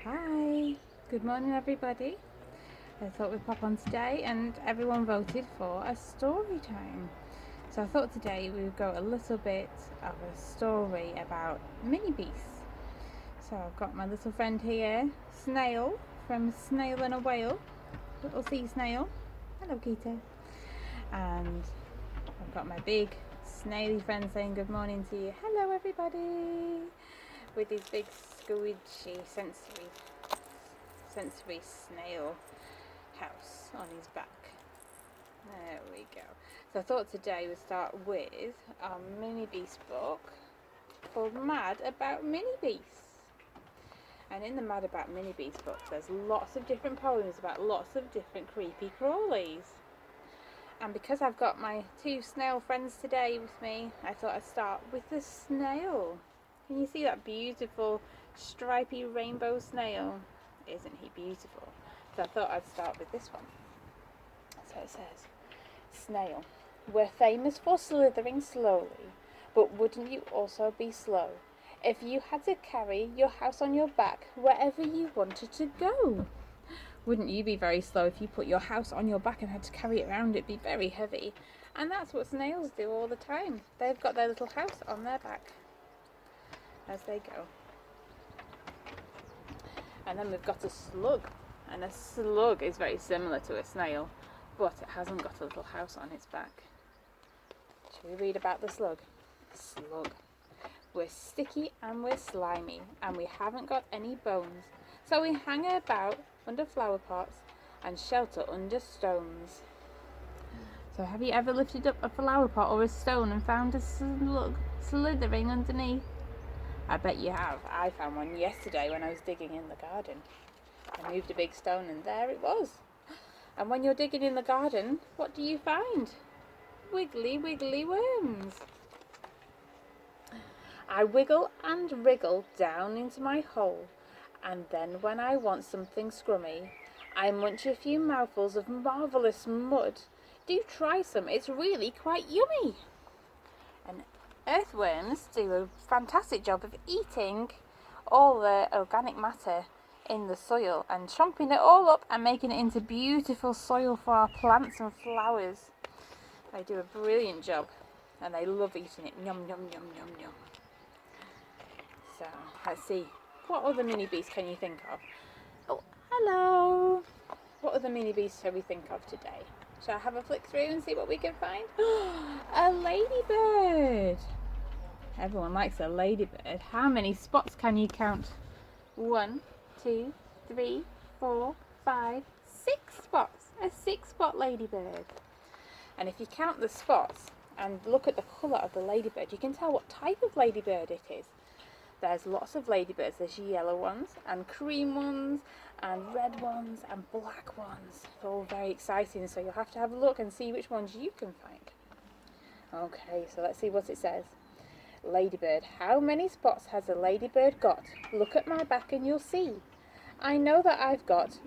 Hi, good morning everybody. I thought we'd pop on today and everyone voted for a story time. So I thought today we would go a little bit of a story about mini beasts. So I've got my little friend here, Snail, from Snail and a Whale, little sea snail. Hello Keita. And I've got my big snaily friend saying good morning to you. Hello everybody. With his big squidgy sensory snail house on his back. There we go. So I thought today we'd start with our mini beast book called Mad About Mini Beasts. And in the Mad About Mini Beast book there's lots of different poems about lots of different creepy crawlies. And because I've got my two snail friends today with me, I thought I'd start with the snail. Can you see that beautiful stripy rainbow snail? Isn't he beautiful? So I thought I'd start with this one. So it says, Snail, we're famous for slithering slowly, but wouldn't you also be slow if you had to carry your house on your back wherever you wanted to go? Wouldn't you be very slow if you put your house on your back and had to carry it around? It'd be very heavy. And that's what snails do all the time. They've got their little house on their back as they go. And then we've got a slug, and a slug is very similar to a snail, but it hasn't got a little house on its back. Shall we read about the slug? Slug. We're sticky and we're slimy, and we haven't got any bones, so we hang about under flower pots and shelter under stones. So have you ever lifted up a flower pot or a stone and found a slug slithering underneath? I bet you have. I found one yesterday when I was digging in the garden. I moved a big stone and there it was. And when you're digging in the garden, what do you find? Wiggly, wiggly worms. I wiggle and wriggle down into my hole, and then when I want something scrummy, I munch a few mouthfuls of marvellous mud. Do try some, it's really quite yummy. And earthworms do a fantastic job of eating all the organic matter in the soil and chomping it all up and making it into beautiful soil for our plants and flowers. They do a brilliant job and they love eating it. Yum, yum, yum, yum, yum. So, let's see. What other mini beasts can you think of? Oh, hello! What other mini beasts shall we think of today? Shall I have a flick through and see what we can find? A ladybird! Everyone likes a ladybird. How many spots can you count? 1, 2, 3, 4, 5, 6 spots. A 6-spot ladybird. And if you count the spots and look at the colour of the ladybird, you can tell what type of ladybird it is. There's lots of ladybirds. There's yellow ones and cream ones and red ones and black ones. They're all very exciting, so you'll have to have a look and see which ones you can find. Okay, so let's see what it says. Ladybird. How many spots has a ladybird got? Look at my back and you'll see. I know that I've got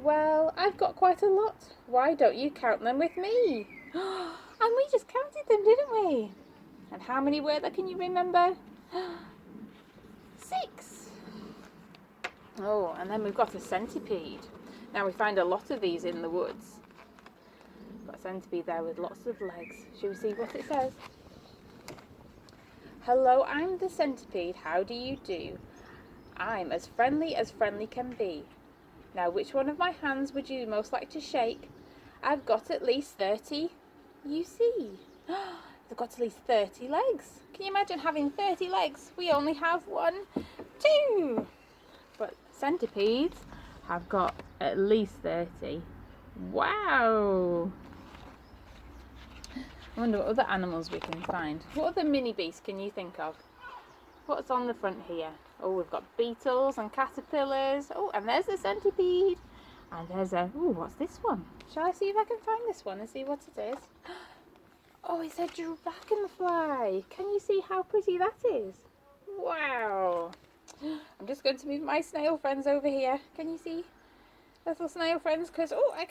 quite a lot. Why don't you count them with me? And we just counted them, didn't we? And how many were there, can you remember? 6. Oh, and then we've got a centipede. Now we find a lot of these in the woods. Got a centipede there with lots of legs. Shall we see what it says? Hello, I'm the centipede. How do you do? I'm as friendly can be. Now, which one of my hands would you most like to shake? I've got at least 30. You see. They've got at least 30 legs. Can you imagine having 30 legs? We only have 1, 2. But centipedes have got at least 30. Wow. I wonder what other animals we can find. What other mini beasts can you think of? What's on the front here? Oh, we've got beetles and caterpillars. Oh, and there's a centipede. And there's a... Oh, what's this one? Shall I see if I can find this one and see what it is? Oh, it's a dragonfly. Can you see how pretty that is? Wow. I'm just going to move my snail friends over here. Can you see? Little snail friends, because... Oh, I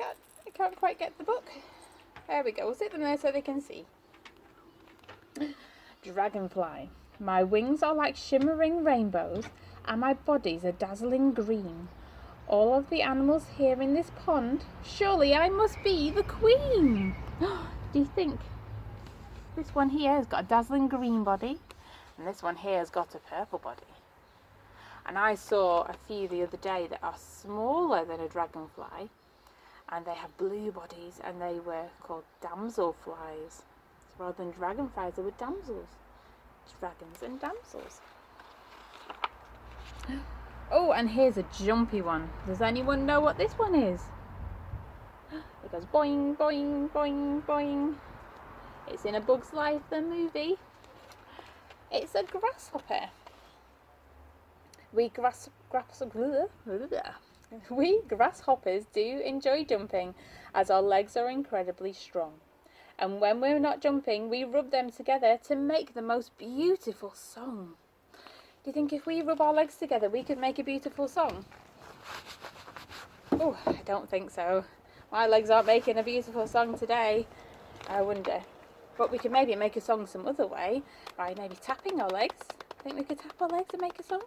can't quite get the book. There we go. We'll sit them there so they can see. Dragonfly. My wings are like shimmering rainbows, and my body's a dazzling green. All of the animals here in this pond, surely I must be the queen. Do you think this one here has got a dazzling green body, and this one here has got a purple body? And I saw a few the other day that are smaller than a dragonfly, and they have blue bodies, and they were called damselflies. So rather than dragonflies, they were damsels. Dragons and damsels. Oh, and here's a jumpy one. Does anyone know what this one is? It goes boing, boing, boing, boing. It's in A Bug's Life, the movie. It's a grasshopper. We grasshoppers do enjoy jumping, as our legs are incredibly strong. And when we're not jumping, we rub them together to make the most beautiful song. Do you think if we rub our legs together, we could make a beautiful song? Oh, I don't think so. My legs aren't making a beautiful song today. I wonder. But we could maybe make a song some other way, by maybe tapping our legs. Think we could tap our legs and make a song?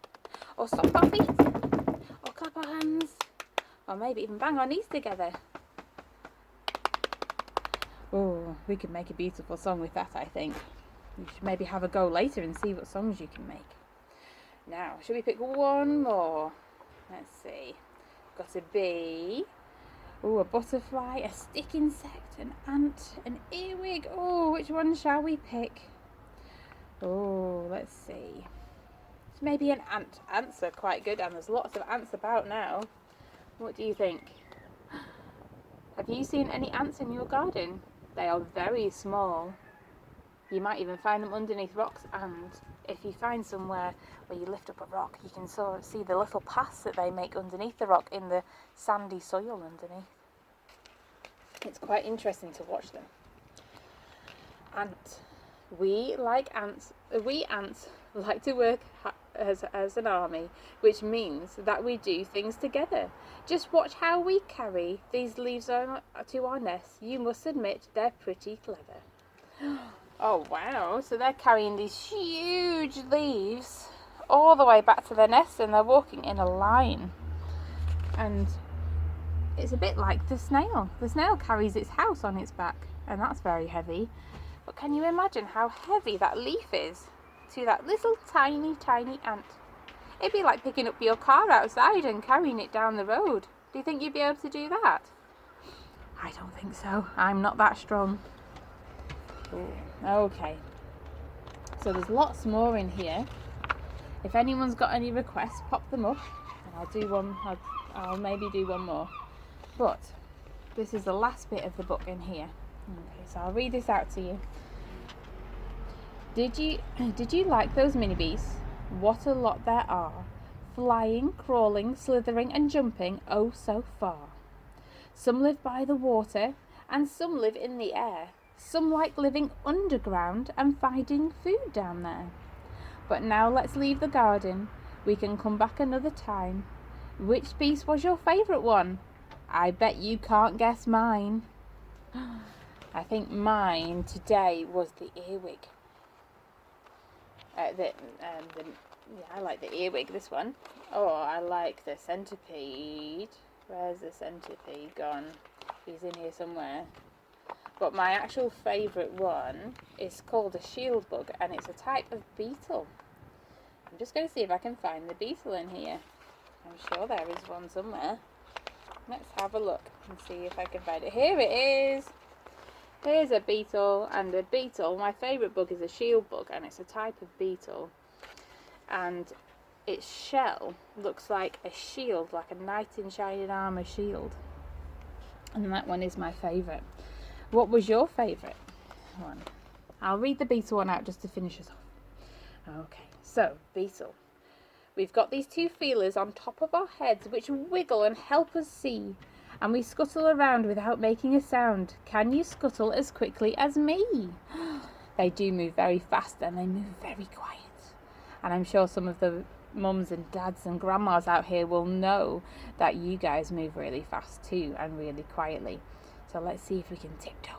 Or stomp our feet? Or clap our hands? Or maybe even bang our knees together? Oh, we could make a beautiful song with that, I think. You should maybe have a go later and see what songs you can make. Now, should we pick one more? Let's see. Got a bee. Oh, a butterfly, a stick insect, an ant, an earwig. Oh, which one shall we pick? Oh, let's see. Maybe an ant. Ants are quite good, and there's lots of ants about now. What do you think? Have you seen any ants in your garden? They are very small. You might even find them underneath rocks, and if you find somewhere where you lift up a rock, you can sort of see the little paths that they make underneath the rock in the sandy soil underneath. It's quite interesting to watch them. Ant. We ants like to work as an army, which means that we do things together. Just watch how we carry these leaves to our nest. You must admit they're pretty clever. Oh wow, so they're carrying these huge leaves all the way back to their nest, and they're walking in a line. And it's a bit like the snail. The snail carries its house on its back, and that's very heavy. But can you imagine how heavy that leaf is to that little tiny, tiny ant? It'd be like picking up your car outside and carrying it down the road. Do you think you'd be able to do that? I don't think so. I'm not that strong. Ooh, okay. So there's lots more in here. If anyone's got any requests, pop them up, and I'll do one. I'll maybe do one more. But this is the last bit of the book in here. Okay, so I'll read this out to you. Did you like those mini beasts? What a lot there are. Flying, crawling, slithering and jumping, oh so far. Some live by the water, and some live in the air. Some like living underground and finding food down there. But now let's leave the garden. We can come back another time. Which beast was your favourite one? I bet you can't guess mine. I think mine today was the earwig. I like the earwig, this one. Oh, I like the centipede. Where's the centipede gone? He's in here somewhere. But my actual favourite one is called a shield bug, and it's a type of beetle. I'm just going to see if I can find the beetle in here. I'm sure there is one somewhere. Let's have a look and see if I can find it. Here it is. Here's a beetle, and a beetle, my favourite bug is a shield bug, and it's a type of beetle. And its shell looks like a shield, like a knight in shining armour shield. And that one is my favourite. What was your favourite one? I'll read the beetle one out just to finish us off. Okay, so beetle. We've got these two feelers on top of our heads which wiggle and help us see. And we scuttle around without making a sound. Can you scuttle as quickly as me? They do move very fast, and they move very quiet. And I'm sure some of the mums and dads and grandmas out here will know that you guys move really fast too, and really quietly. So let's see if we can tiptoe